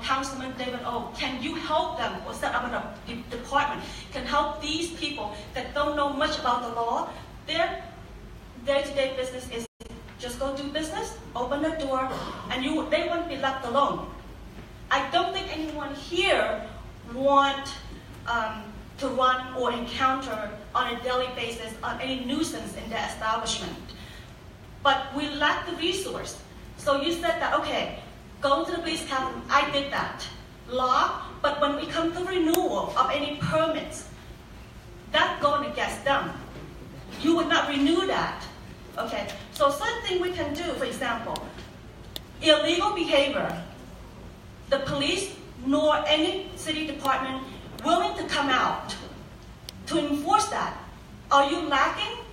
Councilman David O, can you help them or set up a department, can help these people that don't know much about the law? Their day-to-day business is just go do business, open the door, and they won't be left alone. I don't think anyone here want to run or encounter on a daily basis on any nuisance in their establishment. But we lack the resource. So you said that, okay, go to the police captain, I did that. Law, but when we come to renewal of any permits, that's going against them. You would not renew that. Okay, so something we can do, for example, illegal behavior, the police nor any city department willing to come out to enforce that. Are you lacking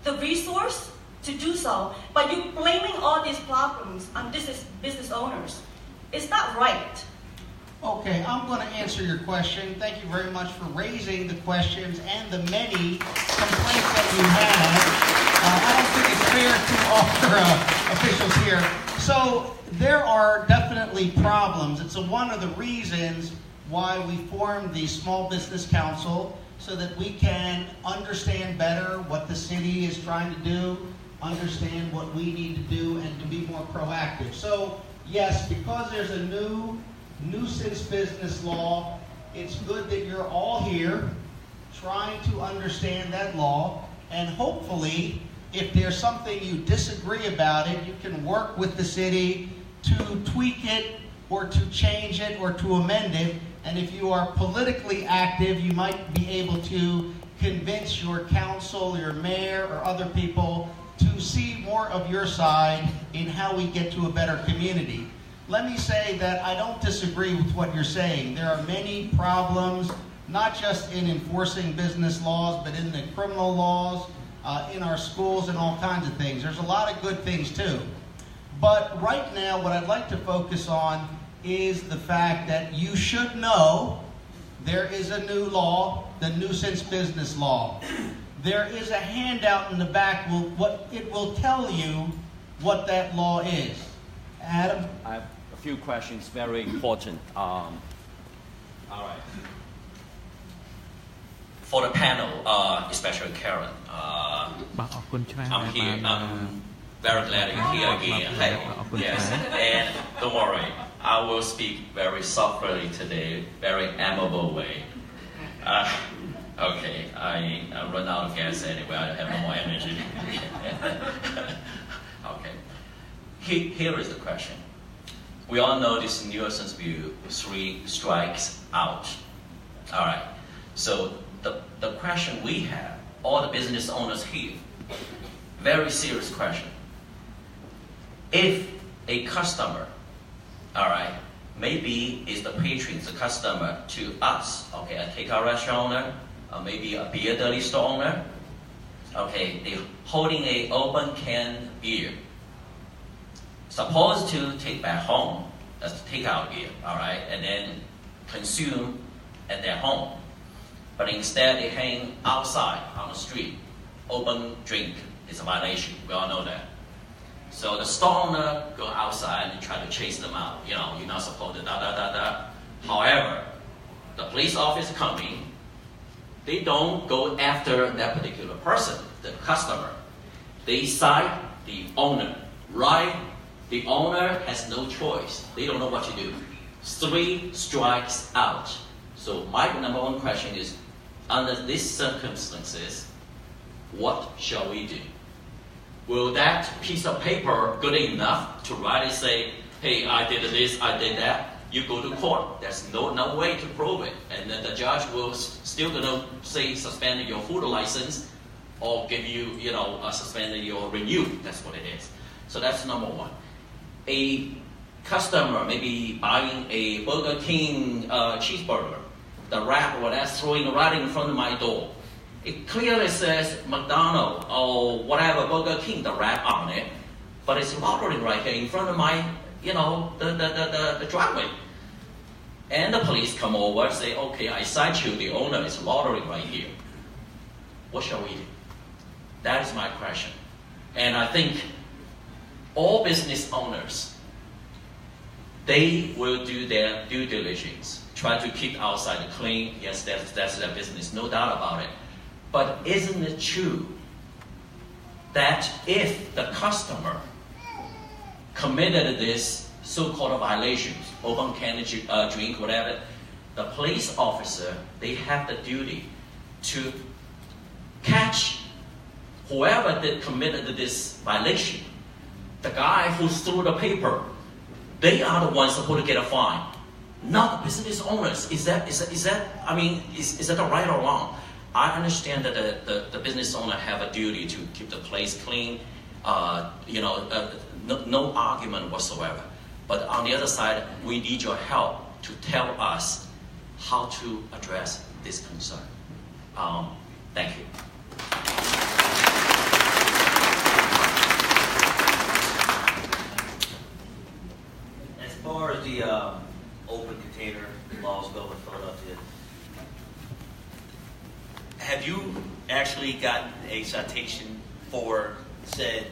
the resource to do so? But you blaming all these problems on business owners. It's not right. Okay, I'm going to answer your question. Thank you very much for raising the questions and the many complaints that you have. I don't think it's fair to our officials here. So there are definitely problems. It's one of the reasons why we formed the Small Business Council, so that we can understand better what the city is trying to do, understand what we need to do, and to be more proactive. So yes, because there's a new nuisance business law, it's good that you're all here trying to understand that law, and hopefully if there's something you disagree about it, you can work with the city to tweak it or to change it or to amend it. And if you are politically active, you might be able to convince your council, your mayor, or other people to see more of your side in how we get to a better community. Let me say that I don't disagree with what you're saying. There are many problems, not just in enforcing business laws, but in the criminal laws, in our schools, and all kinds of things. There's a lot of good things too. But right now, what I'd like to focus on is the fact that you should know there is a new law, the nuisance business law. There is a handout in the back, it will tell you what that law is. Adam? I have a few questions, very important. All right. For the panel, especially Karen, I'm here. I'm very glad you're here again. Hey, yes, and don't worry, I will speak very softly today, very amiable way. Okay, I run out of gas anyway. I have no more energy. Okay, here is the question. We all know this nuisance bill, 3 strikes out. All right. So the question we have, all the business owners here, very serious question. If a customer, all right, maybe is the patron, the customer to us, okay, a takeout restaurant owner, or maybe a beer deli store owner, okay, they're holding a open can beer, supposed to take back home as takeout beer, all right, and then consume at their home. But instead they hang outside on the street. Open drink is a violation, we all know that. So the store owner go outside and try to chase them out. You know, you're not supposed to da. However, the police officer coming, they don't go after that particular person, the customer. They cite the owner, right? The owner has no choice. They don't know what to do. 3 strikes out. So my number 1 question is, under these circumstances, what shall we do? Will that piece of paper good enough to write and say, hey, I did this, I did that? You go to court. There's no way to prove it. And then the judge will still gonna say suspend your food license or give you, suspend your renew. That's what it is. So that's number 1. A customer maybe buying a Burger King cheeseburger, the wrap or that's throwing right in front of my door. It clearly says McDonald's or whatever, Burger King, the wrap on it, but it's loitering right here in front of my, the driveway. And the police come over and say, okay, I cite you, the owner is loitering right here. What shall we do? That is my question. And I think all business owners, they will do their due diligence, try to keep outside clean. Yes, that's their business, no doubt about it. But isn't it true that if the customer committed this so-called violations, open can drink, whatever, the police officer, they have the duty to catch whoever did committed this violation. The guy who threw the paper, they are the ones supposed to get a fine, not the business owners. Is that I mean, is that right or wrong? I understand that the business owner have a duty to keep the place clean, no argument whatsoever. But on the other side, we need your help to tell us how to address this concern. Thank you. As far as the open container laws go in Philadelphia, have you actually gotten a citation for said,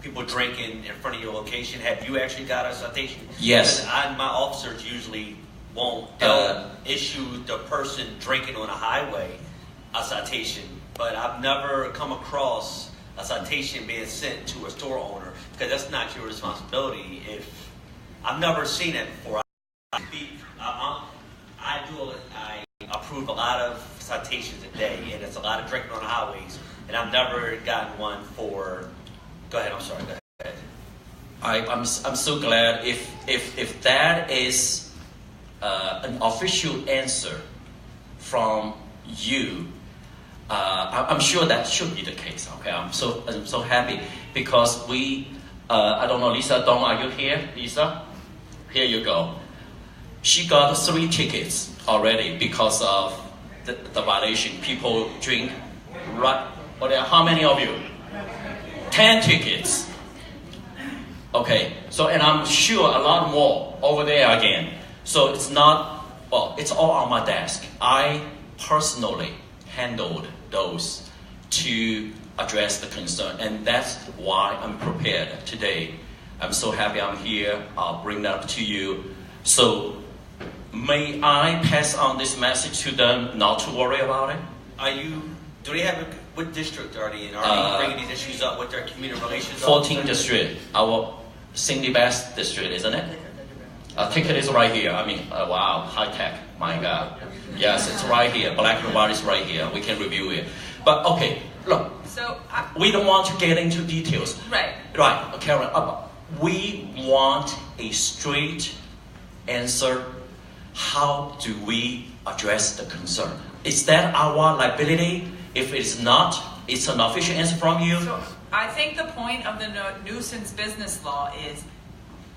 people drinking in front of your location? Have you actually got a citation? Yes. Because my officers usually won't issue the person drinking on a highway a citation, but I've never come across a citation being sent to a store owner, because that's not your responsibility. If I've never seen it before. I approve a lot of citations a day, and it's a lot of drinking on the highways, and I've never gotten one for. Go ahead. I'm sorry. Go ahead. I'm so glad if that is an official answer from you. I'm sure that should be the case. Okay, I'm so happy because we. I don't know, Lisa Dong, are you here, Lisa? Here you go. She got 3 tickets already because of the violation. People drink. Right? How many of you? 10 tickets. Okay. So, and I'm sure a lot more over there again. So it's not. Well, it's all on my desk. I personally handled those to address the concern, and that's why I'm prepared today. I'm so happy I'm here. I'll bring that to you. So may I pass on this message to them not to worry about it? Do they have what district are they in? Are they bringing these issues up with their community relations? 14th district, our Cindy Best district, isn't it? A ticket is right here. I mean, wow, high tech, my God. Yes, it's right here. Black and white is right here. We can review it. But okay, look. So we don't want to get into details. Right. Right, Karen. We want a straight answer. How do we address the concern? Is that our liability? If it's not, it's an official answer from you. So I think the point of the nuisance business law is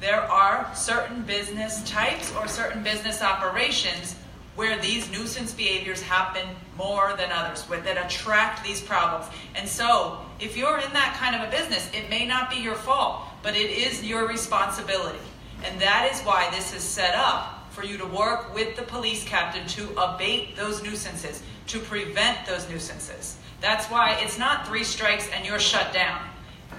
there are certain business types or certain business operations where these nuisance behaviors happen more than others, that attract these problems. And so if you're in that kind of a business, it may not be your fault, but it is your responsibility. And that is why this is set up, for you to work with the police captain to abate those nuisances, to prevent those nuisances. That's why it's not 3 strikes and you're shut down.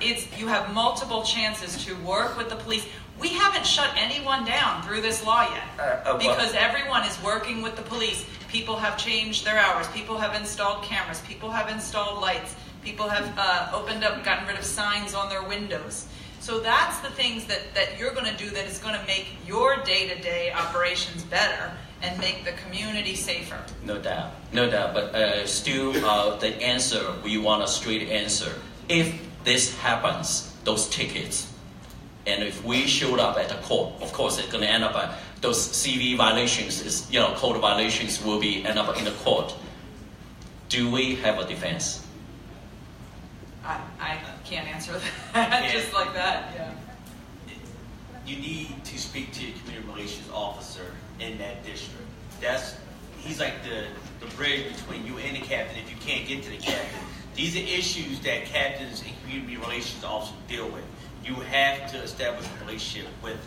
You have multiple chances to work with the police. We haven't shut anyone down through this law yet because everyone is working with the police. People have changed their hours. People have installed cameras. People have installed lights. People have gotten rid of signs on their windows. So that's the things that you're going to do that is going to make your day-to-day operations better and make the community safer. No doubt. But still, the answer, we want a straight answer. If this happens, those tickets, and if we showed up at the court, of course it's going to end up those CV violations, code violations will be end up in the court. Do we have a defense? I can't answer that just like that. Yeah. You need to speak to your community relations officer in that district. He's like the bridge between you and the captain if you can't get to the captain. These are issues that captains and community relations officers deal with. You have to establish a relationship with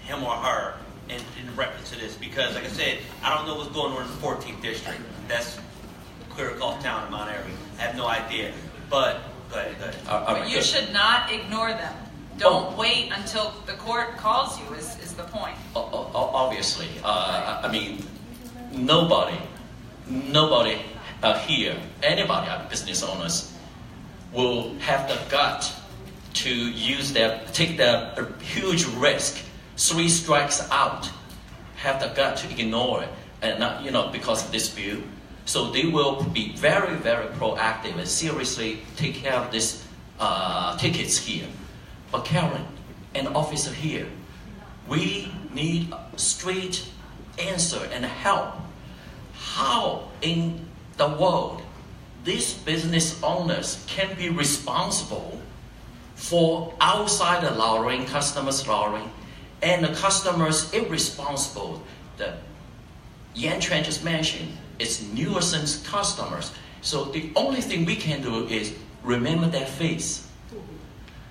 him or her in reference to this, because like I said, I don't know what's going on in the 14th district. That's clear across town in my area. I have no idea. But go ahead. But you should not ignore them. Don't wait until the court calls you is the point. Obviously, I mean, nobody here, anybody, business owners, will have the gut to take the huge risk, 3 strikes out, have the gut to ignore it, and not, because of this view. So they will be very, very proactive and seriously take care of these tickets here. But Karen, an officer here, we need a straight answer and help. How in the world these business owners can be responsible for outsider lawyering, customers lawyering, and the customers irresponsible? The Yan Chuan just mentioned, it's nuisance customers. So the only thing we can do is remember their face.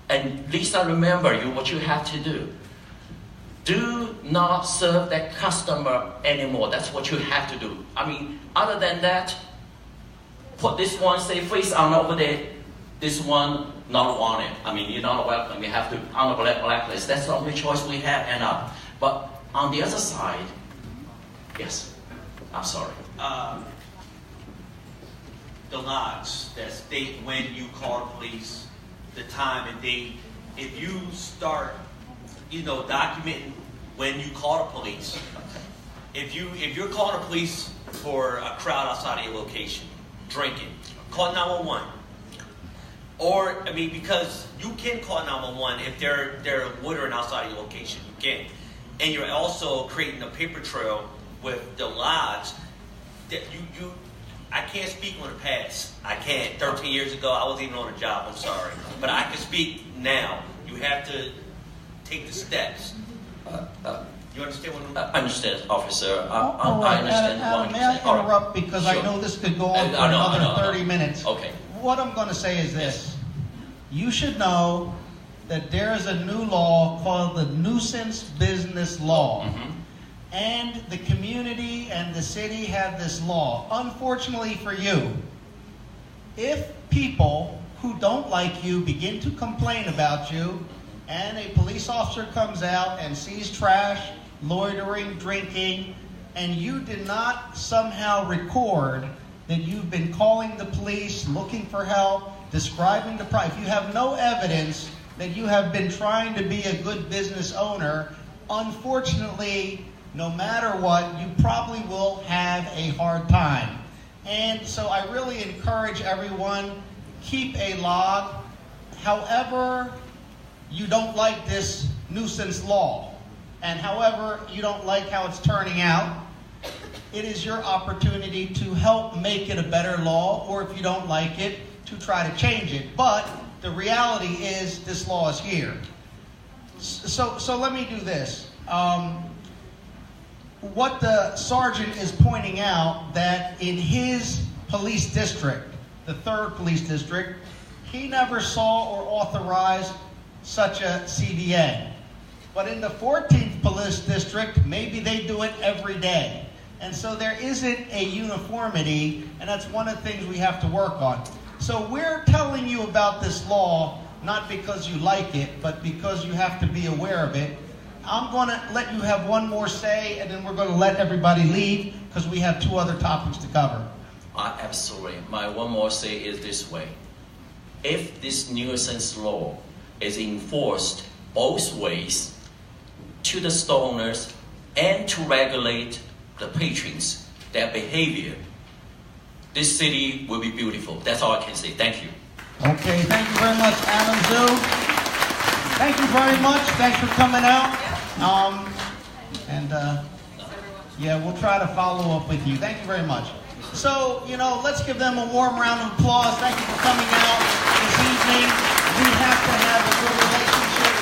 And Lisa, remember what you have to do. Do not serve that customer anymore. That's what you have to do. I mean, other than that, put this one, say face on over there. This one, not wanted. I mean, you're not welcome. You have to on the blacklist. That's the only choice we have. But on the other side, yes, I'm sorry. The logs that state when you call the police, the time and date. If you start, documenting when you call the police. If you're calling the police for a crowd outside of your location, drinking, call 911. Or because you can call 911 if they're loitering outside of your location, you can. And you're also creating a paper trail with the logs that I can't speak on the past. I can't. 13 years ago, I wasn't even on a job. I'm sorry. But I can speak now. You have to take the steps. You understand what I understand, officer. All right, I understand Adam, what may I you're saying. interrupt because Sure. I know this could go on for another 30 minutes. Okay. What I'm going to say is this. You should know that there is a new law called the Nuisance Business Law. Mm-hmm. And the community and the city have this law. Unfortunately for you, if people who don't like you begin to complain about you, and a police officer comes out and sees trash, loitering, drinking, and you did not somehow record that you've been calling the police, looking for help, describing the problem, if you have no evidence that you have been trying to be a good business owner, unfortunately, no matter what, you probably will have a hard time. And so I really encourage everyone, keep a log. However you don't like this nuisance law, and however you don't like how it's turning out, it is your opportunity to help make it a better law, or if you don't like it, to try to change it. But the reality is this law is here. So let me do this. What the sergeant is pointing out, that in his police district, the 3rd police district, he never saw or authorized such a CDA. But in the 14th police district, maybe they do it every day. And so there isn't a uniformity, and that's one of the things we have to work on. So we're telling you about this law, not because you like it, but because you have to be aware of it. I'm going to let you have one more say, and then we're going to let everybody leave, because we have 2 other topics to cover. Absolutely. My one more say is this way. If this nuisance law is enforced both ways, to the store owners and to regulate the patrons, their behavior, this city will be beautiful. That's all I can say. Thank you. Okay, thank you very much, Adam Zhu. Thank you very much. Thanks for coming out. Yeah, we'll try to follow up with you. Thank you very much. So, let's give them a warm round of applause. Thank you for coming out this evening. We have to have a good relationship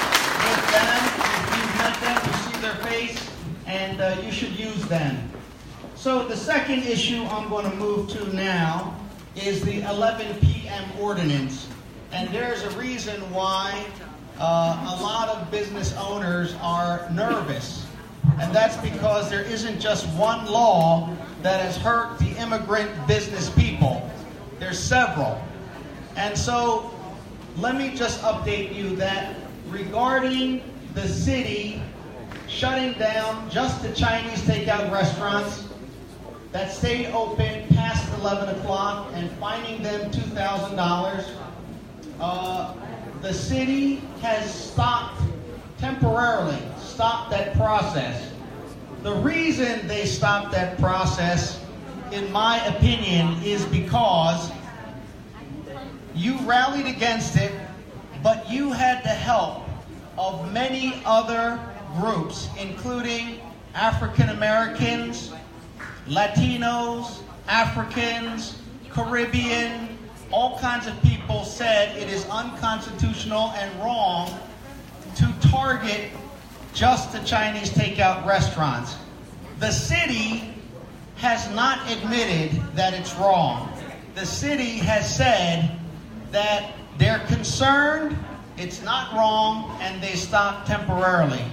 with them. If you've met them, you see their face, and you should use them. So the second issue I'm going to move to now is the 11 p.m. ordinance. And there's a reason why a lot of business owners are nervous. And that's because there isn't just one law that has hurt the immigrant business people. There's several. And so let me just update you that regarding the city shutting down just the Chinese takeout restaurants that stayed open past 11 o'clock and fining them $2,000. The city has temporarily stopped that process. The reason they stopped that process, in my opinion, is because you rallied against it, but you had the help of many other groups, including African Americans, Latinos, Africans, Caribbean. All kinds of people said it is unconstitutional and wrong to target just the Chinese takeout restaurants. The city has not admitted that it's wrong. The city has said that they're concerned, it's not wrong, and they stopped temporarily.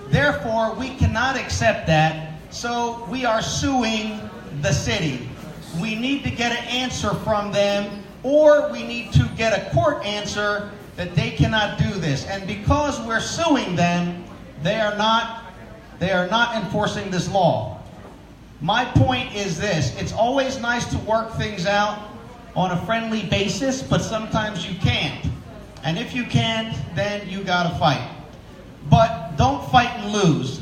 Therefore, we cannot accept that, so we are suing the city. We need to get an answer from them, or we need to get a court answer that they cannot do this. And because we're suing them, they are not enforcing this law. My point is this: it's always nice to work things out on a friendly basis, but sometimes you can't. And if you can't, then you gotta fight. But don't fight and lose.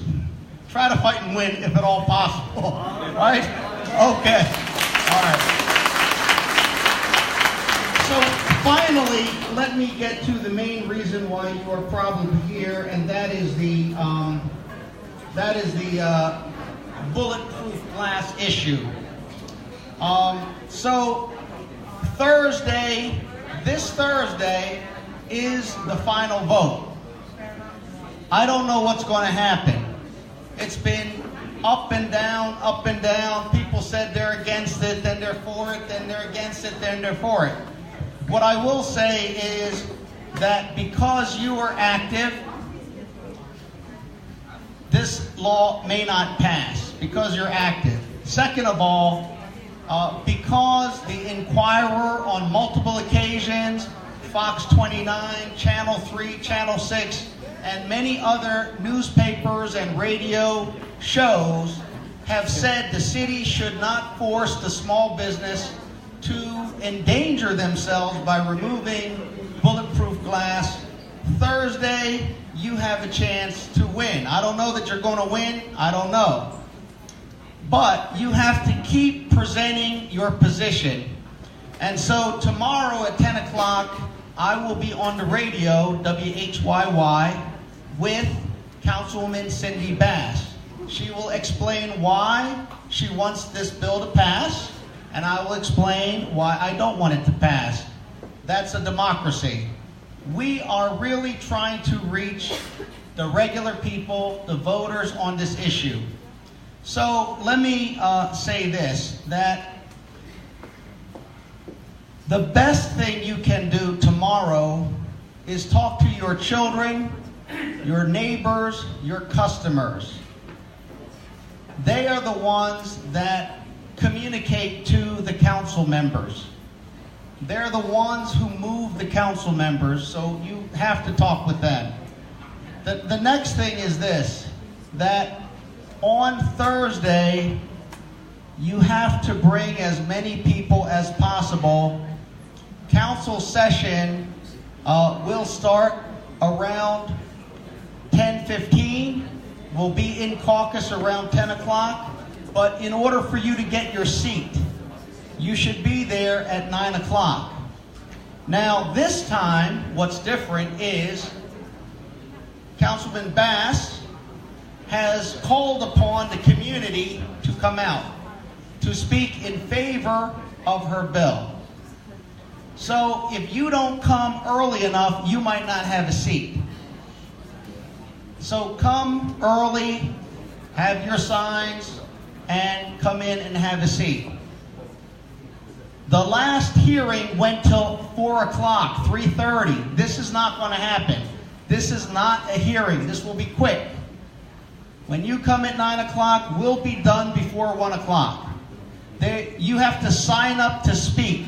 Try to fight and win if at all possible. Right? Okay. All right. So finally, let me get to the main reason why you are probably here, and that is the bulletproof glass issue. So this Thursday is the final vote. I don't know what's going to happen. It's been up and down, up and down. People said they're against it, then they're for it, then they're against it, then they're for it. What I will say is that because you are active, this law may not pass because you're active. Second of all, because the Inquirer on multiple occasions, Fox 29, Channel 3, Channel 6, and many other newspapers and radio shows have said the city should not force the small business to endanger themselves by removing bulletproof glass. Thursday, you have a chance to win. I don't know that you're going to win. I don't know. But you have to keep presenting your position. And so tomorrow at 10 o'clock, I will be on the radio, WHYY, with Councilwoman Cindy Bass. She will explain why she wants this bill to pass, and I will explain why I don't want it to pass. That's a democracy. We are really trying to reach the regular people, the voters on this issue. So let me say this, that the best thing you can do tomorrow is talk to your children, your neighbors, your customers. They are the ones that communicate to the council members. They're the ones who move the council members, so you have to talk with them. The next thing is this, that on Thursday, you have to bring as many people as possible. Council session will start around 10:15. We'll be in caucus around 10 o'clock. But in order for you to get your seat, you should be there at 9 o'clock. Now, this time, what's different is Councilman Bass has called upon the community to come out to speak in favor of her bill. So if you don't come early enough, you might not have a seat. So come early, have your signs, and come in and have a seat. The last hearing went till 4 o'clock, 3:30. This is not going to happen. This is not a hearing. This will be quick. When you come at 9 o'clock, we'll be done before 1 o'clock. You have to sign up to speak.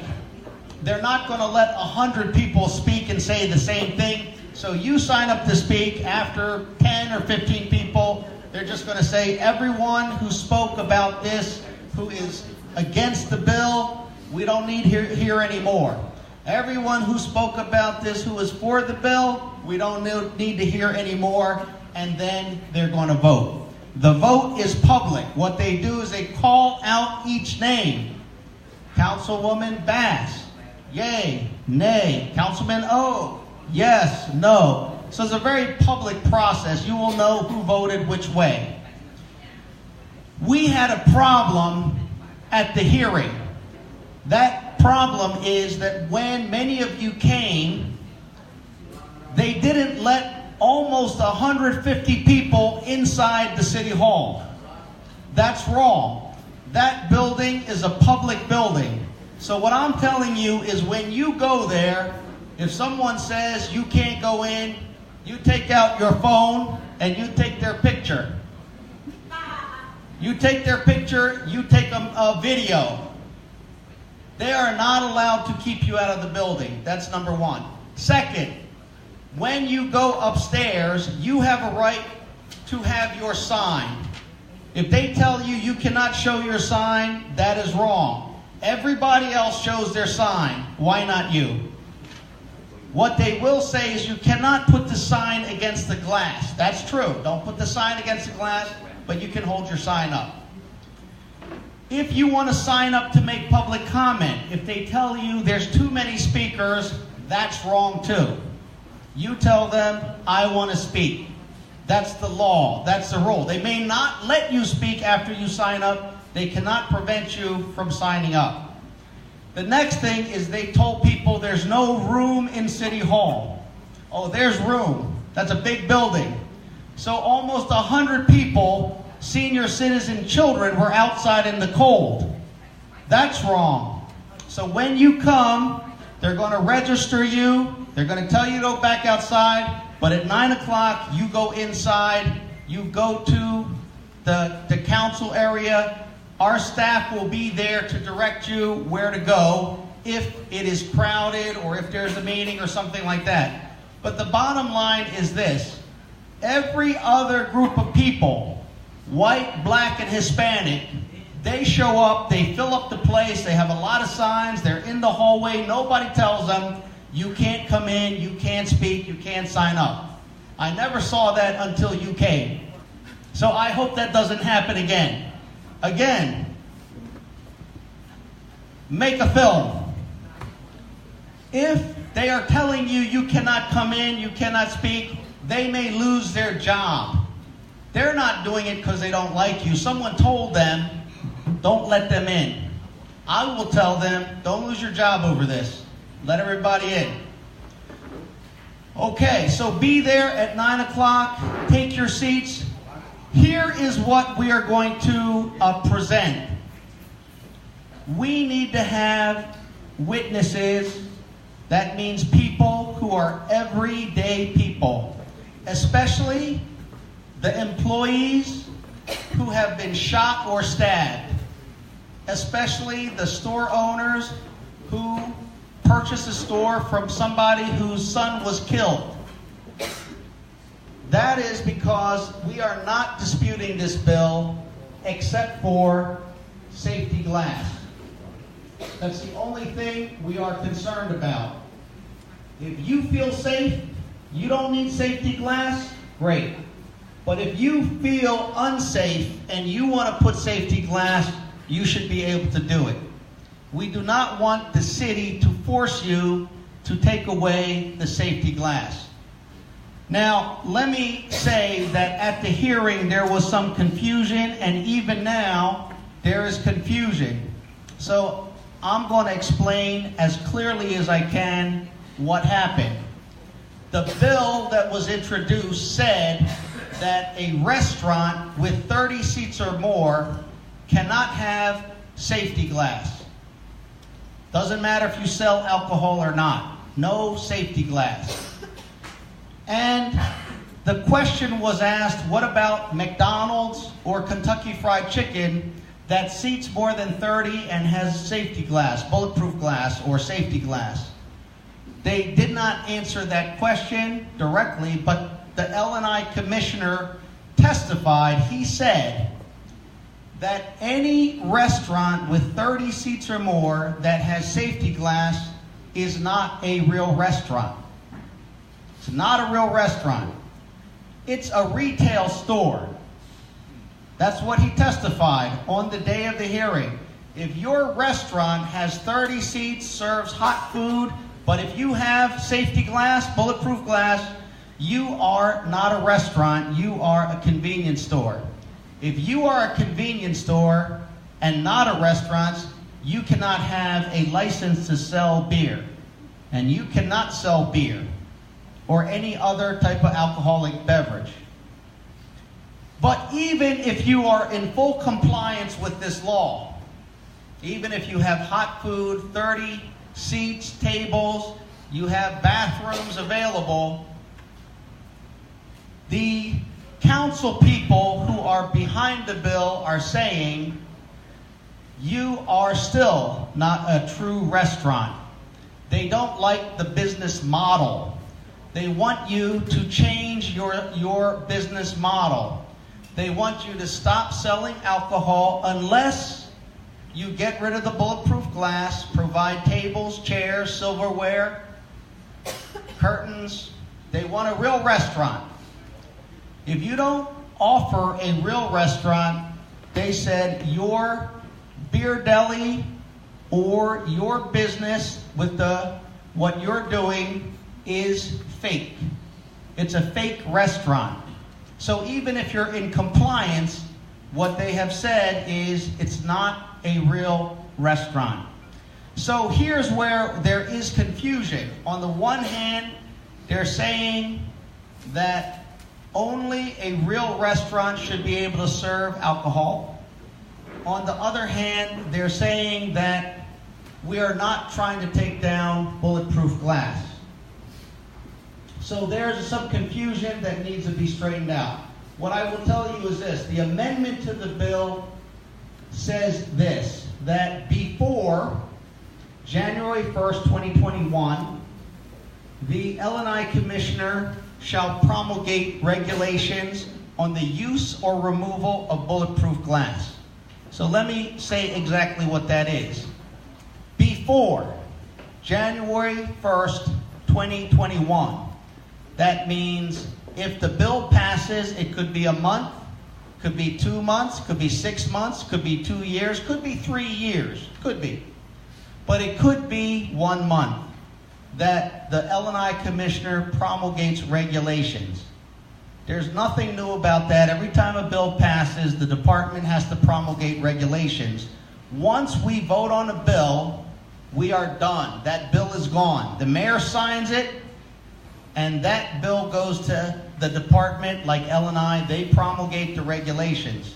They're not going to let 100 people speak and say the same thing. So you sign up to speak. After 10 or 15 people, they're just going to say, everyone who spoke about this, who is against the bill, we don't need here anymore. Everyone who spoke about this, who is for the bill, we don't need to hear anymore. And then they're going to vote. The vote is public. What they do is they call out each name. Councilwoman Bass, yay, nay. Councilman O, yes, no. So it's a very public process. You will know who voted which way. We had a problem at the hearing. That problem is that when many of you came, they didn't let almost 150 people inside the City Hall. That's wrong. That building is a public building. So what I'm telling you is when you go there, if someone says you can't go in, you take out your phone and you take their picture. You take their picture, you take a video. They are not allowed to keep you out of the building. That's number one. Second, when you go upstairs, you have a right to have your sign. If they tell you you cannot show your sign, that is wrong. Everybody else shows their sign. Why not you? What they will say is you cannot put the sign against the glass. That's true. Don't put the sign against the glass, but you can hold your sign up. If you want to sign up to make public comment, if they tell you there's too many speakers, that's wrong too. You tell them, I want to speak. That's the law. That's the rule. They may not let you speak after you sign up. They cannot prevent you from signing up. The next thing is they told people there's no room in City Hall. Oh, there's room. That's a big building. So almost 100 people, senior citizen children, were outside in the cold. That's wrong. So when you come, they're going to register you. They're going to tell you to go back outside, but at 9 o'clock, you go inside, you go to the council area. Our staff will be there to direct you where to go if it is crowded or if there's a meeting or something like that. But the bottom line is this. Every other group of people, white, black, and Hispanic, they show up, they fill up the place, they have a lot of signs, they're in the hallway, nobody tells them, you can't come in, you can't speak, you can't sign up. I never saw that until you came. So I hope that doesn't happen again. Again, make a film. If they are telling you you cannot come in, you cannot speak, they may lose their job. They're not doing it because they don't like you. Someone told them, don't let them in. I will tell them, don't lose your job over this. Let everybody in. Okay, so be there at 9 o'clock. Take your seats. Here is what we are going to present. We need to have witnesses. That means people who are everyday people, especially the employees who have been shot or stabbed, especially the store owners who purchased a store from somebody whose son was killed. That is because we are not disputing this bill except for safety glass. That's the only thing we are concerned about. If you feel safe, you don't need safety glass, great. But if you feel unsafe and you want to put safety glass, you should be able to do it. We do not want the city to force you to take away the safety glass. Now, let me say that at the hearing there was some confusion, and even now there is confusion. So I'm going to explain as clearly as I can what happened. The bill that was introduced said that a restaurant with 30 seats or more cannot have safety glass. Doesn't matter if you sell alcohol or not. No safety glass. And the question was asked, what about McDonald's or Kentucky Fried Chicken that seats more than 30 and has safety glass, bulletproof glass, or safety glass? They did not answer that question directly, but the L&I commissioner testified. He said that any restaurant with 30 seats or more that has safety glass is not a real restaurant. It's not a real restaurant. It's a retail store. That's what he testified on the day of the hearing. If your restaurant has 30 seats, serves hot food, but if you have safety glass, bulletproof glass, you are not a restaurant, you are a convenience store. If you are a convenience store and not a restaurant, you cannot have a license to sell beer. And you cannot sell beer or any other type of alcoholic beverage. But even if you are in full compliance with this law, even if you have hot food, 30 seats, tables, you have bathrooms available, the council people who are behind the bill are saying you are still not a true restaurant. They don't like the business model. They want you to change your business model. They want you to stop selling alcohol unless you get rid of the bulletproof glass, provide tables, chairs, silverware, curtains. They want a real restaurant. If you don't offer a real restaurant, they said your beer deli or your business with what you're doing is fake. It's a fake restaurant. So even if you're in compliance, what they have said is it's not a real restaurant. So here's where there is confusion. On the one hand, they're saying that only a real restaurant should be able to serve alcohol. On the other hand, they're saying that we are not trying to take down bulletproof glass. So there's some confusion that needs to be straightened out. What I will tell you is this. The amendment to the bill says this, that before January 1st, 2021, the L&I Commissioner shall promulgate regulations on the use or removal of bulletproof glass. So let me say exactly what that is. Before January 1st, 2021, that means if the bill passes, it could be a month, could be 2 months, could be 6 months, could be 2 years, could be 3 years, could be. But it could be 1 month that the L&I Commissioner promulgates regulations. There's nothing new about that. Every time a bill passes, the department has to promulgate regulations. Once we vote on a bill, we are done. That bill is gone. The mayor signs it, and that bill goes to the department like L&I. They promulgate the regulations.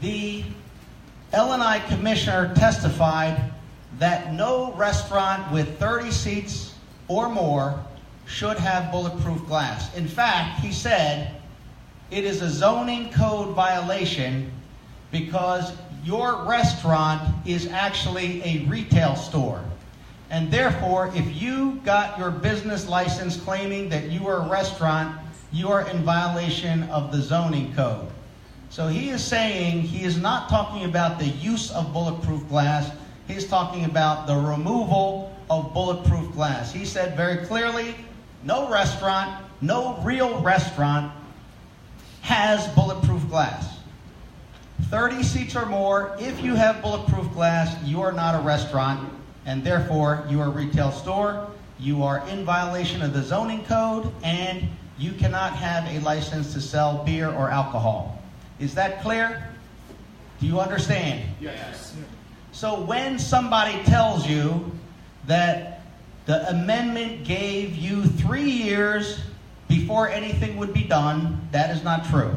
The L&I Commissioner testified that no restaurant with 30 seats or more should have bulletproof glass. In fact, he said it is a zoning code violation because your restaurant is actually a retail store. And therefore, if you got your business license claiming that you are a restaurant, you are in violation of the zoning code. So he is saying he is not talking about the use of bulletproof glass. He's talking about the removal of bulletproof glass. He said very clearly, no restaurant, no real restaurant has bulletproof glass. 30 seats or more, if you have bulletproof glass, you are not a restaurant, and therefore you are a retail store. You are in violation of the zoning code, and you cannot have a license to sell beer or alcohol. Is that clear? Do you understand? Yes. So when somebody tells you that the amendment gave you 3 years before anything would be done, that is not true.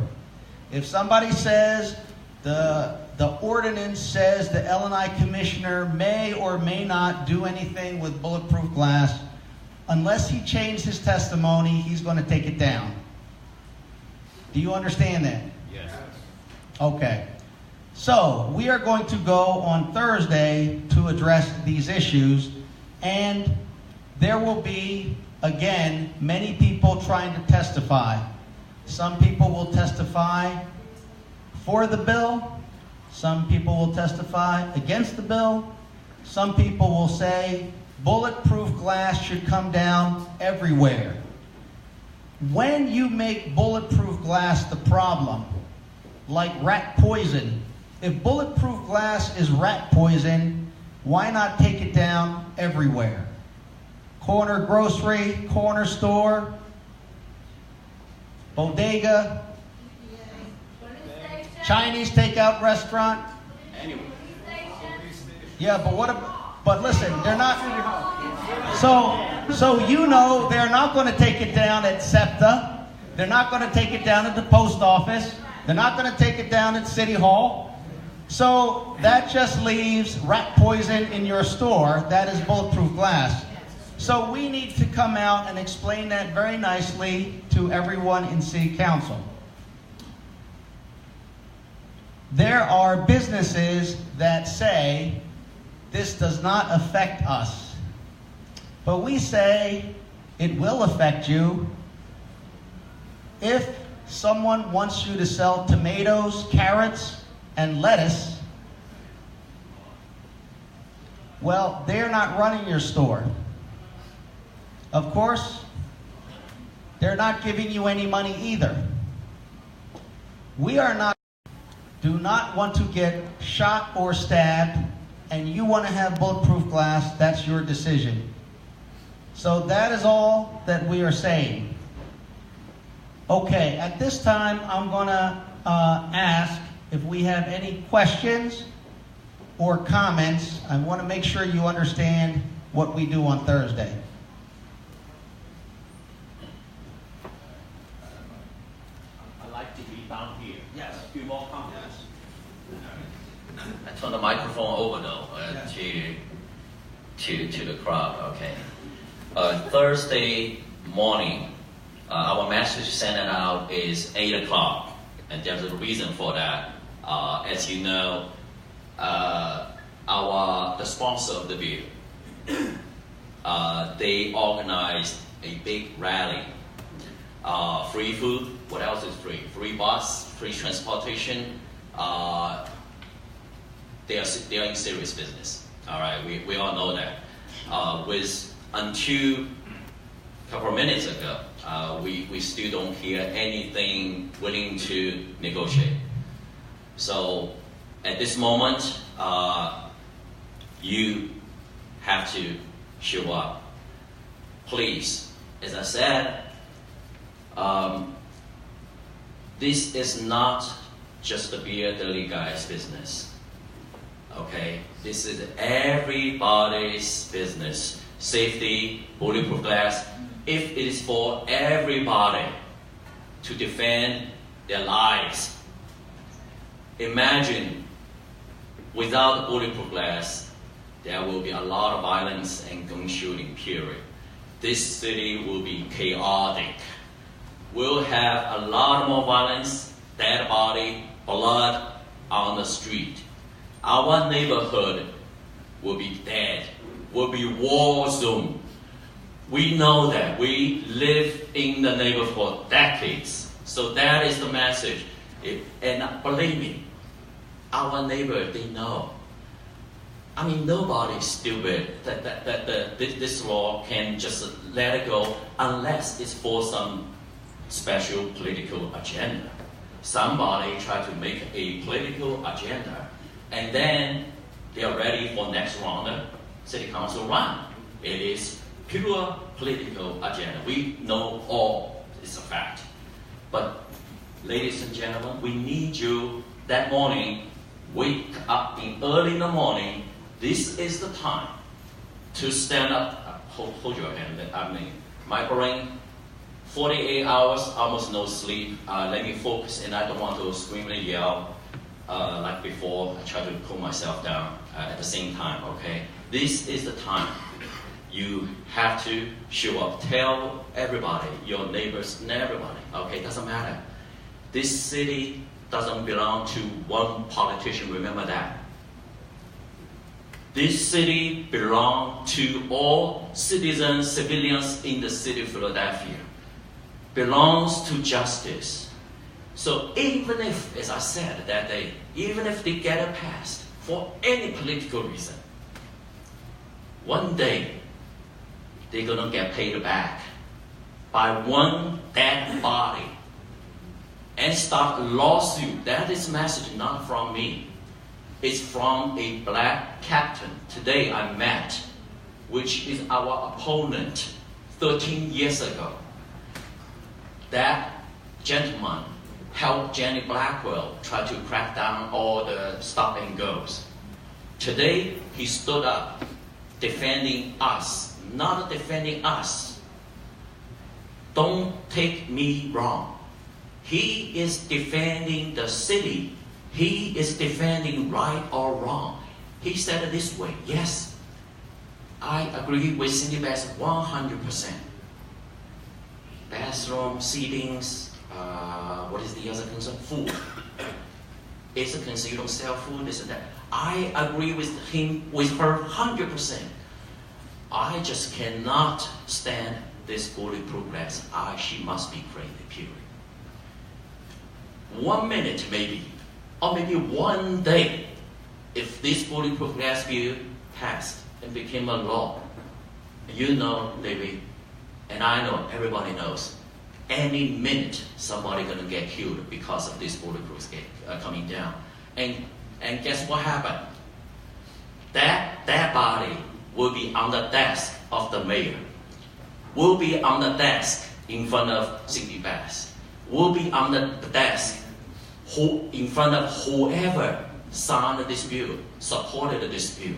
If somebody says the ordinance says the L&I Commissioner may or may not do anything with bulletproof glass, unless he changed his testimony, he's going to take it down. Do you understand that? Yes. Okay. So we are going to go on Thursday to address these issues, And there will be, again, many people trying to testify. Some people will testify for the bill. Some people will testify against the bill. Some people will say bulletproof glass should come down everywhere. When you make bulletproof glass the problem, like rat poison, if bulletproof glass is rat poison, why not take it down everywhere? Corner grocery, corner store, bodega, Chinese takeout restaurant. Yeah, but listen, they're not. So you know they're not going to take it down at SEPTA. They're not going to take it down at the post office. They're not going to take it down at City Hall. So that just leaves rat poison in your store. That is bulletproof glass. So we need to come out and explain that very nicely to everyone in City Council. There are businesses that say this does not affect us. But we say it will affect you. If someone wants you to sell tomatoes, carrots, and lettuce, well, they're not running your store. Of course, they're not giving you any money either. We do not want to get shot or stabbed, and you want to have bulletproof glass, that's your decision. So that is all that we are saying. Okay, at this time, I'm going to ask if we have any questions or comments. I want to make sure you understand what we do on Thursday. I'd like to be down here. Yes, a few more comments. I turn the microphone over though to the crowd. Okay. Thursday morning, our message sent out is 8 o'clock, and there's a reason for that. As you know, the sponsor of the bill, they organized a big rally. Free food. What else is free? Free bus, free transportation. They are in serious business. All right, we all know that. Until a couple of minutes ago, we still don't hear anything willing to negotiate. So at this moment, you have to show up. Please, as I said, this is not just the beer deli guy's business. Okay, this is everybody's business. Safety, bulletproof glass. If it is for everybody to defend their lives, imagine without bulletproof glass, there will be a lot of violence and gun shooting, period. This city will be chaotic. We'll have a lot more violence, dead body, blood on the street. Our neighborhood will be dead, will be war zone. We know that. We live in the neighborhood for decades. So that is the message. And believe me, our neighbor, they know. I mean, nobody's stupid that this law can just let it go unless it's for some special political agenda. Somebody try to make a political agenda, and then they are ready for next round city council run. It is pure political agenda. We know all it's a fact. But ladies and gentlemen, we need you that morning. Wake up early in the morning. This is the time to stand up. Hold your hand. I mean, my brain, 48 hours, almost no sleep. Let me focus, and I don't want to scream and yell like before. I try to cool myself down at the same time, okay? This is the time. You have to show up. Tell everybody, your neighbors and everybody, okay? Doesn't matter. This city doesn't belong to one politician, remember that. This city belongs to all citizens, civilians in the city of Philadelphia. Belongs to justice. So even if, as I said that day, even if they get a pass for any political reason, one day they're gonna get paid back by one dead body and start a lawsuit. That is message not from me. It's from a black captain. Today I met, which is our opponent 13 years ago. That gentleman helped Jenny Blackwell try to crack down all the stop and goes. Today he stood up defending us, not defending us. Don't take me wrong. He is defending the city. He is defending right or wrong. He said it this way, yes, I agree with Cindy Bass 100%. Bathroom, seatings, what is the other concern? Food. It's a concern, you don't sell food, this and that. I agree with him, with her 100%. I just cannot stand this bulletproof glass. She must be crazy, period. 1 minute maybe, or maybe one day, if this bulletproof glass bill passed and became a law, you know, David, and I know, everybody knows, any minute somebody gonna get killed because of this bulletproof coming down. And guess what happened? That body will be on the desk of the mayor, will be on the desk in front of Cindy Bass, will be on the desk in front of whoever signed this bill, supported this bill.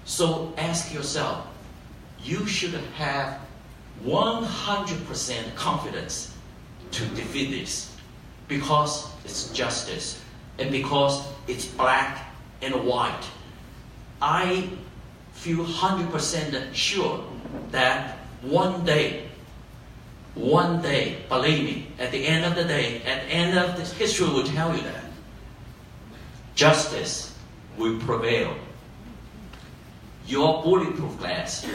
So ask yourself, you should have 100% confidence to defeat this, because it's justice and because it's black and white. I feel 100% sure that one day, believe me, at the end of the day, at the end of this, history will tell you that justice will prevail. Your bulletproof glass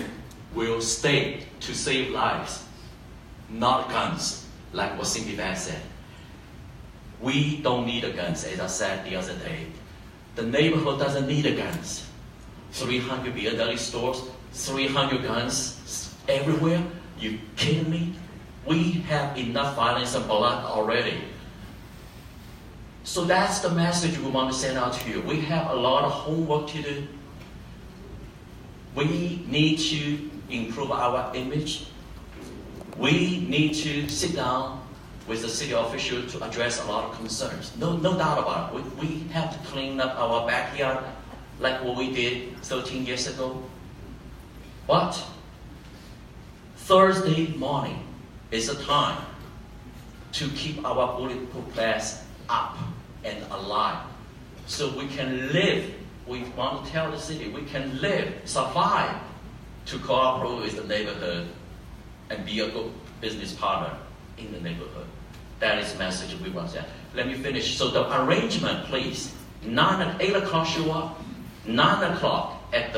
will stay to save lives, not guns, like what Cindy Bass said. We don't need the guns, as I said the other day. The neighborhood doesn't need the guns. 300 BLW stores, 300 guns everywhere. You kidding me? We have enough violence and blood already. So that's the message we want to send out to you. We have a lot of homework to do. We need to improve our image. We need to sit down with the city official to address a lot of concerns. No doubt about it. We have to clean up our backyard like what we did 13 years ago. But Thursday morning is a time to keep our bulletproof glass up and alive, so we can live. We want to tell the city we can live, survive, to cooperate with the neighborhood and be a good business partner in the neighborhood. That is the message we want to send. Let me finish. So the arrangement, please. 8 o'clock show up. 9 o'clock at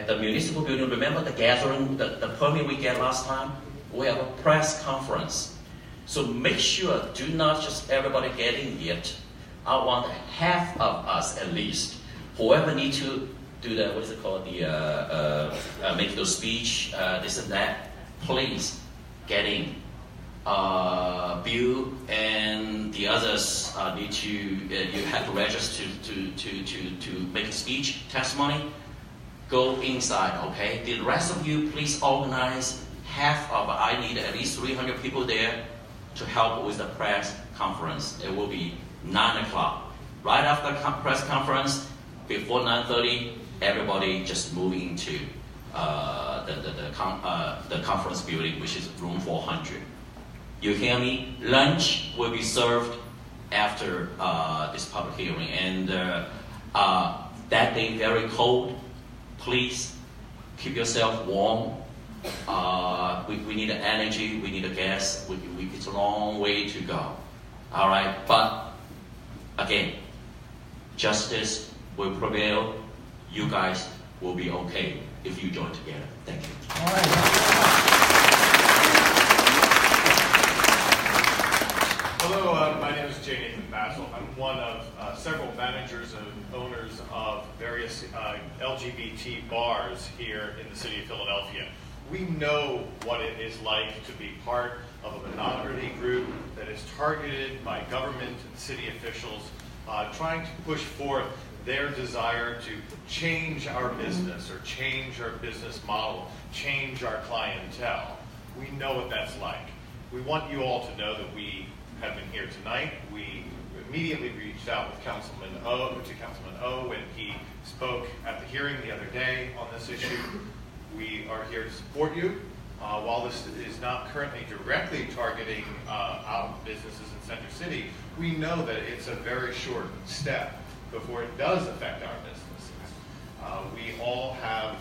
the municipal building. Remember the gathering, the permit we get last time? We have a press conference. So make sure, do not just everybody get in yet. I want half of us at least. Whoever need to do the, what is it called, make the speech, this and that, please get in. Bill and the others need to, you have to register to make a speech, testimony. Go inside, okay? The rest of you, please organize I need at least 300 people there to help with the press conference. It will be 9 o'clock. Right after the press conference, before 9:30, everybody just move into the conference building, which is room 400. You hear me? Lunch will be served after this public hearing. And that day, very cold. Please keep yourself warm. We need energy, we need gas. It's a long way to go. All right, but again, justice will prevail. You guys will be okay if you join together. Thank you. All right. Thank you very much. Hello, my name is J. Nathan Basil. I'm one of several managers and owners of various LGBT bars here in the city of Philadelphia. We know what it is like to be part of a minority group that is targeted by government and city officials trying to push forth their desire to change our business or change our business model, change our clientele. We know what that's like. We want you all to know that we have been here tonight. We immediately reached out with Councilman O when he spoke at the hearing the other day on this issue. We are here to support you. While this is not currently directly targeting our businesses in Center City, we know that it's a very short step before it does affect our businesses. We all have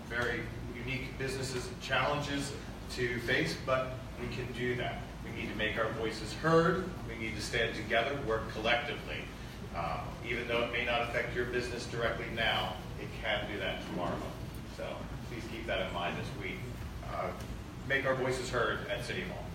very unique businesses and challenges to face, but we can do that. We need to make our voices heard. We need to stand together, work collectively. Even though it may not affect your business directly now, it can do that tomorrow. So please keep that in mind as we make our voices heard at City Hall.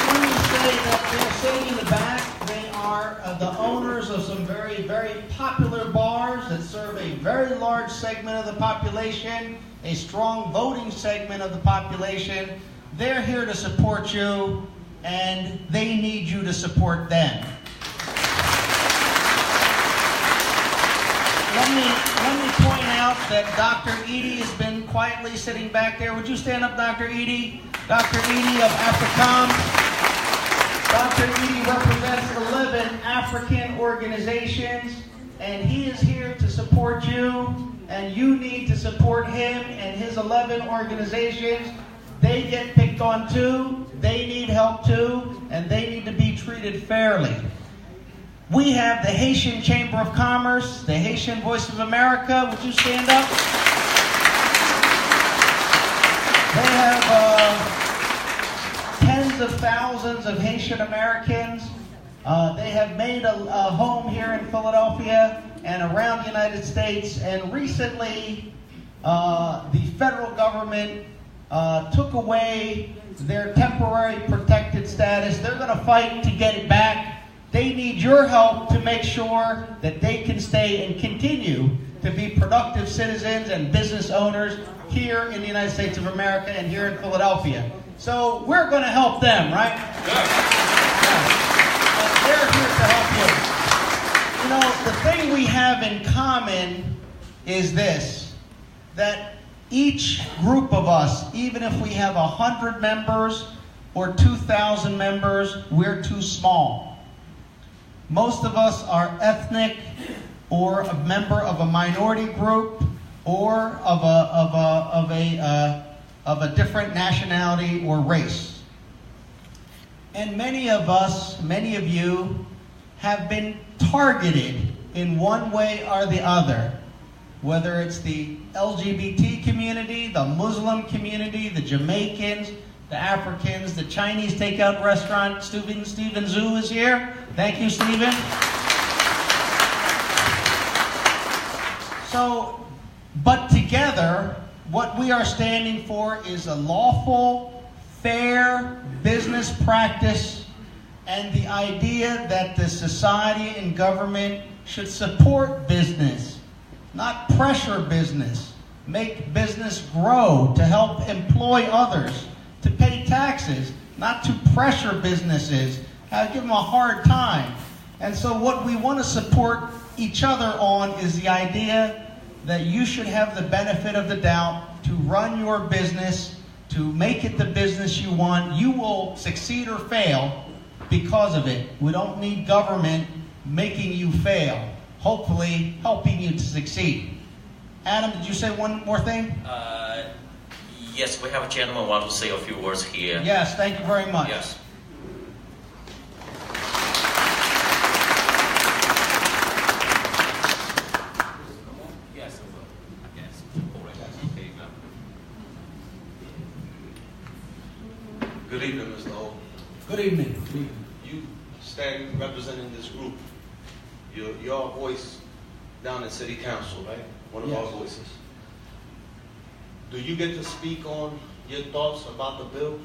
When you say that they're sitting in the back, they are the owners of some very, very popular bars that serve a very large segment of the population, a strong voting segment of the population. They're here to support you, and they need you to support them. Let me point out that Dr. Edie has been quietly sitting back there. Would you stand up, Dr. Edie? Dr. Edie of AFRICOM. Dr. Edie represents 11 African organizations, and he is here to support you, and you need to support him and his 11 organizations. They get picked on too, they need help too, and they need to be treated fairly. We have the Haitian Chamber of Commerce, the Haitian Voice of America. Would you stand up? They have tens of thousands of Haitian Americans. They have made a home here in Philadelphia and around the United States. And recently, the federal government took away their temporary protected status. They're going to fight to get it back. They need your help to make sure that they can stay and continue to be productive citizens and business owners here in the United States of America and here in Philadelphia. So we're going to help them, right? Yeah. They're here to help you. You know, the thing we have in common is this, that each group of us, even if we have 100 members or 2,000 members, we're too small. Most of us are ethnic or a member of a minority group or of a different nationality or race. And many of us, many of you, have been targeted in one way or the other. Whether it's the LGBT community, the Muslim community, the Jamaicans, the Africans, the Chinese takeout restaurant. Stephen Zhu is here. Thank you, Stephen. So, but together, what we are standing for is a lawful, fair business practice and the idea that the society and government should support business, not pressure business, make business grow, to help employ others, to pay taxes, not to pressure businesses, give them a hard time. And so what we want to support each other on is the idea that you should have the benefit of the doubt to run your business, to make it the business you want. You will succeed or fail because of it. We don't need government making you fail, hopefully helping you to succeed. Adam, did you say one more thing? Yes, we have a gentleman want to say a few words here. Yes, thank you very much. Yes. Good evening, Mr. O. Good evening. You standing representing this group. You're our voice down in City Council, right? One of our voices. Do you get to speak on your thoughts about the bill?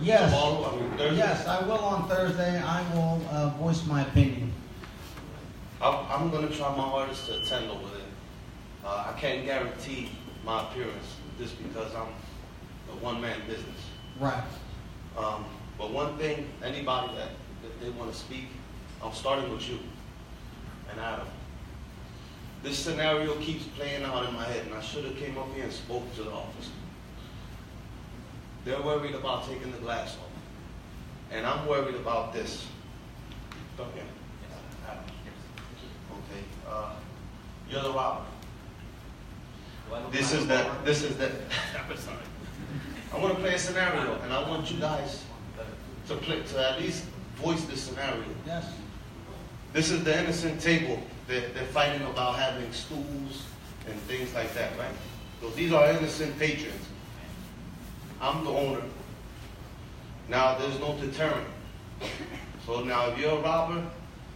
Yes. Tomorrow, Thursday? Yes, I will on Thursday. I will voice my opinion. I'm going to try my hardest to attend over there. I can't guarantee my appearance just because I'm a one-man business. Right. But one thing, anybody that they want to speak, I'm starting with you and Adam. This scenario keeps playing out in my head, and I should have came up here and spoke to the officer. They're worried about taking the glass off, and I'm worried about this. Come here. Adam. Okay. You're the robber. This is the. I want to play a scenario, and I want you guys to at least voice this scenario. Yes. This is the innocent table. They're fighting about having stools and things like that, right? So these are innocent patrons. I'm the owner. Now there's no deterrent. So now if you're a robber,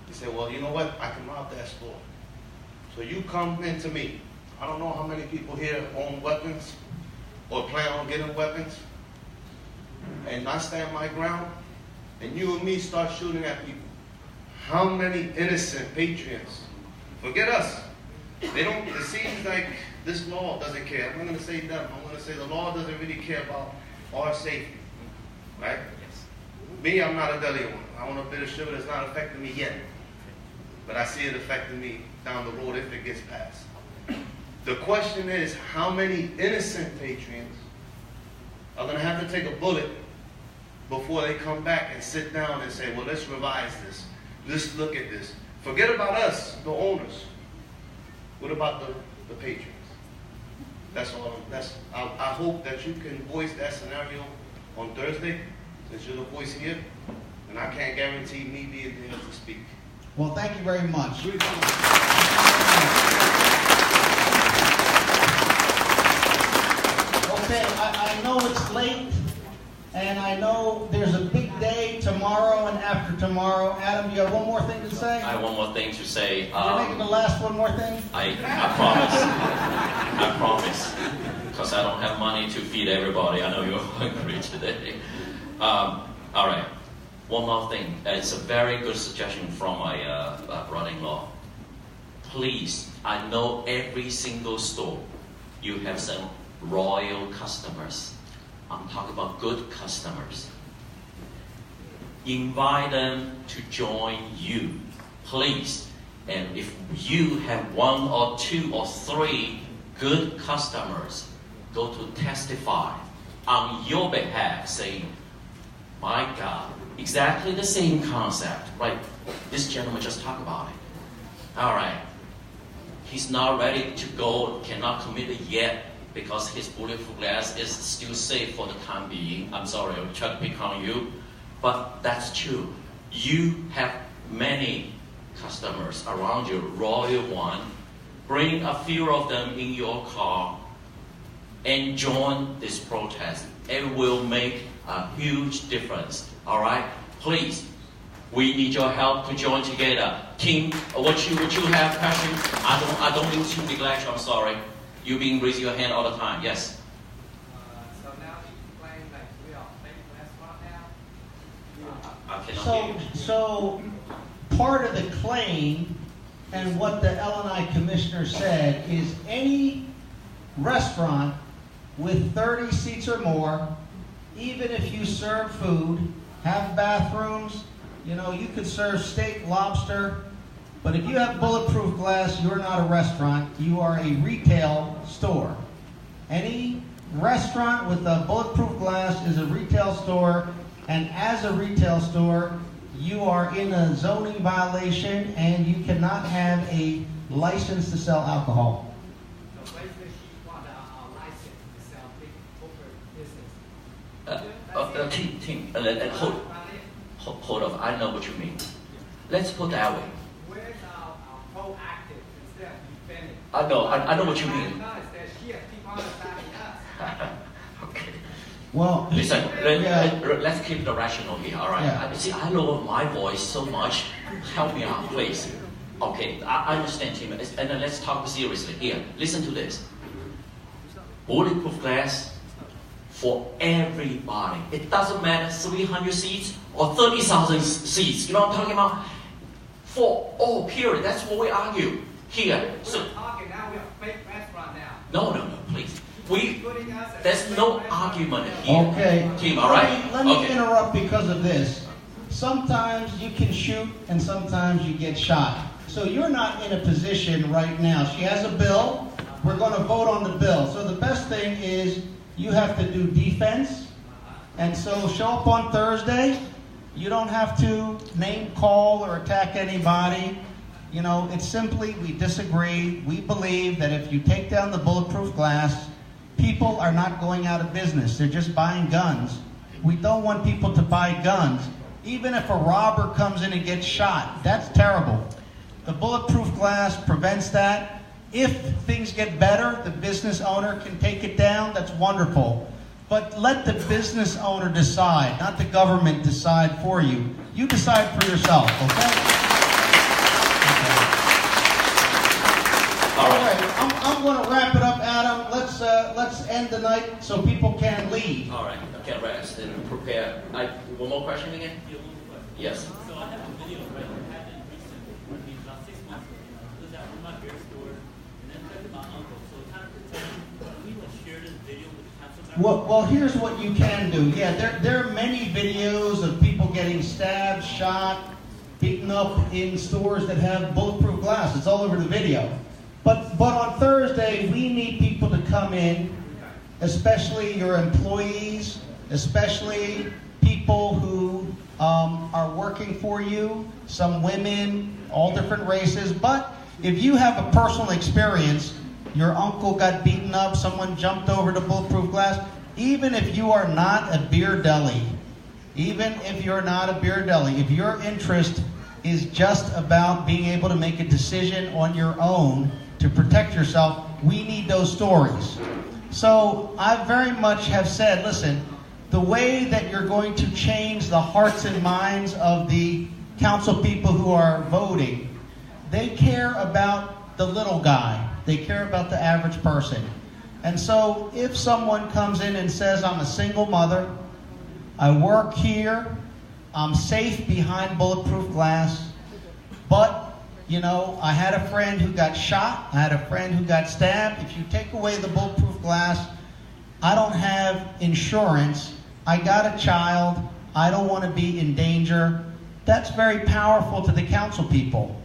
you say, well, you know what? I can rob that store. So you come into me. I don't know how many people here own weapons or plan on getting weapons. And I stand my ground, and you and me start shooting at people. How many innocent patriots? Forget us. They don't, it seems like this law doesn't care. I'm not going to say them. I'm going to say the law doesn't really care about our safety. Right? Yes. Me, I'm not a deli owner. I own a bit of sugar that's not affecting me yet. But I see it affecting me down the road if it gets passed. The question is, how many innocent patrons are going to have to take a bullet before they come back and sit down and say, well, let's revise this. Let's look at this. Forget about us, the owners. What about the patrons? That's all. I hope that you can voice that scenario on Thursday, since you're the voice here, and I can't guarantee me being there to speak. Well, thank you very much. Okay, I know it's late, and I know there's a big day tomorrow and after tomorrow. Adam, you have one more thing to say? I have one more thing to say. You're making the last one more thing? I promise. I promise. Because I don't have money to feed everybody. I know you're hungry today. All right. One more thing. It's a very good suggestion from my brother-in-law. Please, I know every single store, you have some loyal customers. I'm talking about good customers. Invite them to join you, please. And if you have 1 or 2 or 3 good customers, go to testify on your behalf, saying, my God, exactly the same concept, right? This gentleman just talked about it. All right. He's not ready to go, cannot commit it yet, because his bulletproof glass is still safe for the time being. I'm sorry, I'll try to pick on you, but that's true. You have many customers around you, loyal one. Bring a few of them in your car and join this protest. It will make a huge difference. All right, please. We need your help to join together. Team, what you have passion? I don't mean to neglect you. I'm sorry. You've been raising your hand all the time. Yes. So now you claim like we are making restaurant now? I cannot hear you. So part of the claim and what the L&I commissioner said is any restaurant with 30 seats or more, even if you serve food, have bathrooms, you could serve steak, lobster, but if you have bulletproof glass, you're not a restaurant, you are a retail store. Any restaurant with a bulletproof glass is a retail store, and as a retail store, you are in a zoning violation and you cannot have a license to sell alcohol. So basically she want a license to sell big corporate business. Team, hold on. I know what you mean. Let's put that way. Where's our proactive instead of defending? I know what you mean. That she keep on attacking us. Okay. Well, Listen, yeah. let's keep the rational here, all right? Yeah. See, I lower my voice so much. Help me out, please. Okay, I understand, Tim. And then let's talk seriously. Here, listen to this. Bulletproof glass for everybody. It doesn't matter 300 seats or 30,000 seats. You know what I'm talking about? For all, period. That's what we argue here. So, We're talking now, we have a fake restaurant now. no, please. There's no argument here. Okay. Team, all right? Let me Okay. interrupt because of this. Sometimes you can shoot and sometimes you get shot. So you're not in a position right now. She has a bill. We're going to vote on the bill. So the best thing is you have to do defense. And so show up on Thursday. You don't have to name call or attack anybody. You know, it's simply we disagree. We believe that if you take down the bulletproof glass, people are not going out of business. They're just buying guns. We don't want people to buy guns. Even if a robber comes in and gets shot, that's terrible. The bulletproof glass prevents that. If things get better, the business owner can take it down. That's wonderful. But let the business owner decide, not the government decide for you. You decide for yourself, okay? All right, I'm going to wrap it up, Adam. Let's end the night so people can leave. All right, I can rest and prepare. One more question again? Yes. So I have a video right I had it recently, about 6 months ago. It was at one of my beer stores, and then talked to my uncle. So kind of pretend we would share this video with the council members. Well, here's what you can do. Yeah, there are many videos of people getting stabbed, shot, beaten up in stores that have bulletproof glass. It's all over the video. But on Thursday, we need people to come in, especially your employees, especially people who are working for you, some women, all different races. But if you have a personal experience, your uncle got beaten up, someone jumped over the bulletproof glass, even if you are not a beer deli, if your interest is just about being able to make a decision on your own to protect yourself, we need those stories. So I very much have said, listen, the way that you're going to change the hearts and minds of the council people who are voting, they care about the little guy. They care about the average person. And so if someone comes in and says, I'm a single mother, I work here, I'm safe behind bulletproof glass, but, you know, I had a friend who got shot, I had a friend who got stabbed. If you take away the bulletproof glass, I don't have insurance, I got a child, I don't want to be in danger. That's very powerful to the council people.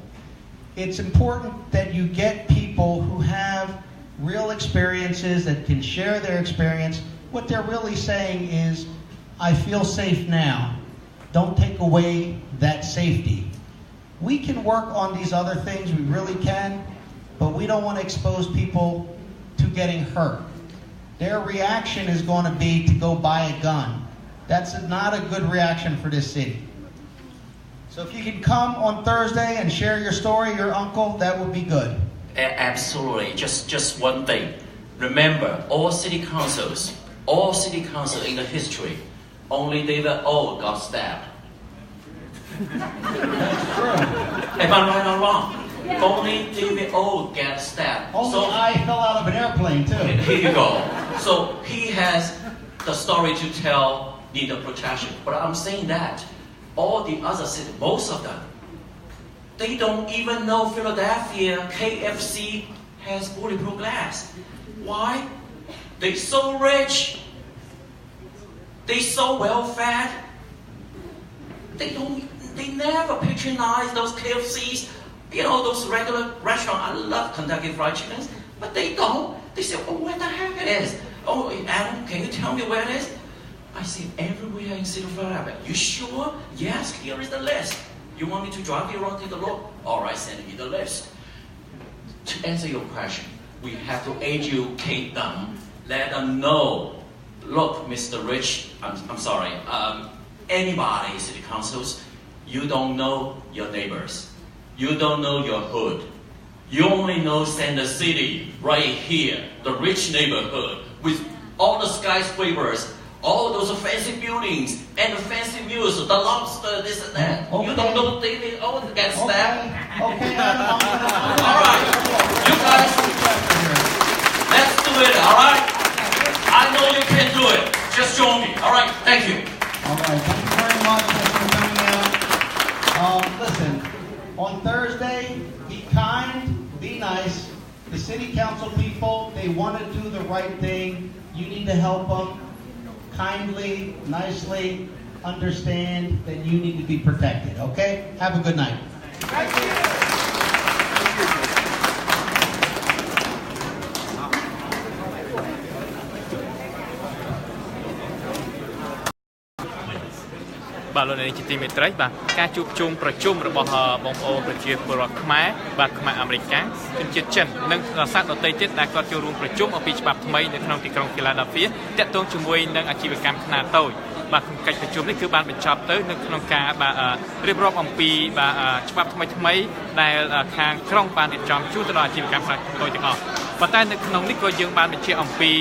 It's important that you get people who have real experiences that can share their experience. What they're really saying is, I feel safe now. Don't take away that safety. We can work on these other things, we really can, but we don't want to expose people to getting hurt. Their reaction is going to be to go buy a gun. That's not a good reaction for this city. So if you can come on Thursday and share your story, your uncle, that would be good. Absolutely. Just one thing. Remember, all city councils in the history, only David O got stabbed. That's true. Am I right or wrong? Only David O got stabbed. Only I fell out of an airplane, too. Here you go. So he has the story to tell, need the protection. But I'm saying that all the other cities, most of them, they don't even know Philadelphia KFC has bulletproof glass. Why? They so rich. They so well fed. They never patronize those KFCs. You know, those regular restaurants. I love Kentucky Fried Chickens, but they don't. They say, oh, where the heck it is? Oh, Adam, can you tell me where it is? I say, everywhere in City of Philadelphia. You sure? Yes, here is the list. You want me to drive you around to the look? All right, send me the list. To answer your question, we have to educate them, let them know. Look, Mr. Rich, I'm sorry, anybody in city councils, you don't know your neighbors. You don't know your hood. You only know Center City, right here, the rich neighborhood, with all the skyscrapers, all those fancy buildings and the fancy meals, the lobster, this and that. Okay. You don't know they all get stabbed. Okay. All right, you guys, let's do it. All right, I know you can do it. Just show me. All right, thank you. All right, thank you very much for coming out. Listen, on Thursday, be kind, be nice. The city council people, they want to do the right thing. You need to help them. Kindly, nicely understand that you need to be protected, okay? Have a good night. Thank you. បាទលោកនាយកជាទីមេត្រីបាទការជួបជុំប្រជុំរបស់បងប្អូនប្រជាពលរដ្ឋខ្មែរបាទខ្មែរអាមេរិកជនជាតិចិននិងសាសដទៃទៀតដែលគាត់ចូលរួមប្រជុំអំពីច្បាប់ថ្មីនៅក្នុងទីក្រុង Philadelphia ទាក់ទងជាមួយនឹងអាជីវកម្មខ្នាតតូចបាទកិច្ចប្រជុំនេះគឺបានបញ្ចប់ទៅនៅក្នុងការរៀបរាប់អំពីច្បាប់ថ្មីដែលខាងក្រុងបានរៀបចំជូនទៅដល់អាជីវកម្មខ្នាតតូចទាំងអស់ប៉ុន្តែនៅក្នុងនេះក៏យើងបានបញ្ជាក់អំពី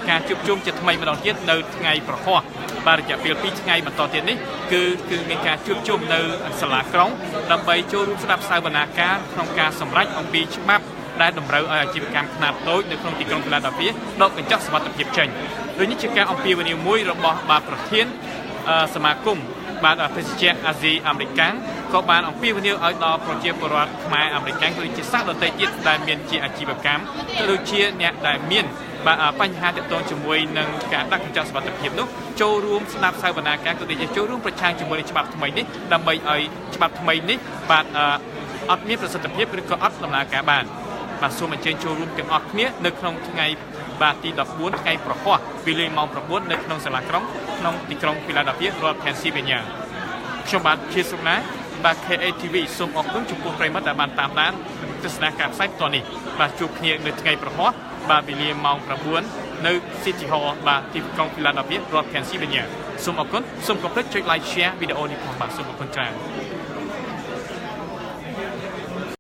ការជួបជុំជាថ្មីម្ដងទៀតនៅថ្ងៃប្រហ័សបាទរយៈពេល2ថ្ងៃបន្តទៀតនេះគឺមានការជួបជុំនៅសាលាក្រុងដើម្បីចូលរួមស្ដាប់សាវនាការក្នុងការសម្រេចអំពីច្បាប់ដែលតម្រូវឲ្យអាជីវកម្មខ្នាតតូចនៅក្នុងទីក្រុង Philadelphia ដកកញ្ចក់សុវត្ថិភាពចេញដូចនេះជាការអំពាវនាវមួយរបស់ប្រធានសមាគមបាទភេសជ្ជៈអាស៊ីអាមេរិកក៏បានអំពាវនាវឲ្យដល់ប្រជាពលរដ្ឋខ្មែរអាមេរិកក៏ដូចជាសាសដទៃទៀតដែលមានជាអាជីវកម្មក៏ដូចជាអ្នកដែលមានបញ្ហាទាក់ទងជាមួយនឹងការដាក់កញ្ចក់សុវត្ថិភាពនោះចូលរួមស្ដាប់សាវនាការក៏ដូចជាចូលរួមប្រឆាំងជាមួយនឹងច្បាប់ថ្មីនេះដើម្បីឲ្យច្បាប់ថ្មីនេះបាទអត់មានប្រសិទ្ធភាពឬក៏អត់ដំណើរការបានបាទសូមអញ្ជើញចូលរួមទាំងអស់គ្នានៅក្នុងថ្ងៃបាទទី14ថ្ងៃប្រហ័សវេលាម៉ោង9នៅក្នុងសាលាក្រុងក្នុងទីក្រុង Philadelphia រដ្ឋ Pennsylvania ខ្ញុំបាទជាសុណាបាទ KATV សូមអរគុណចំពោះប្រិយមិត្តដែលបានតាមដានទស្សនាការផ្សាយផ្ទាល់នេះបាទជួបគ្នានៅថ្ងៃប្រហ័សបាទវេលាម៉ោង9នៅ City Hall បាទទីក្រុង Philadelphia រដ្ឋ Pennsylvania សូមអរគុណសូមកុំភ្លេចចុច like share វីដេអូនេះផងបាទសូមអរគុណច្រើន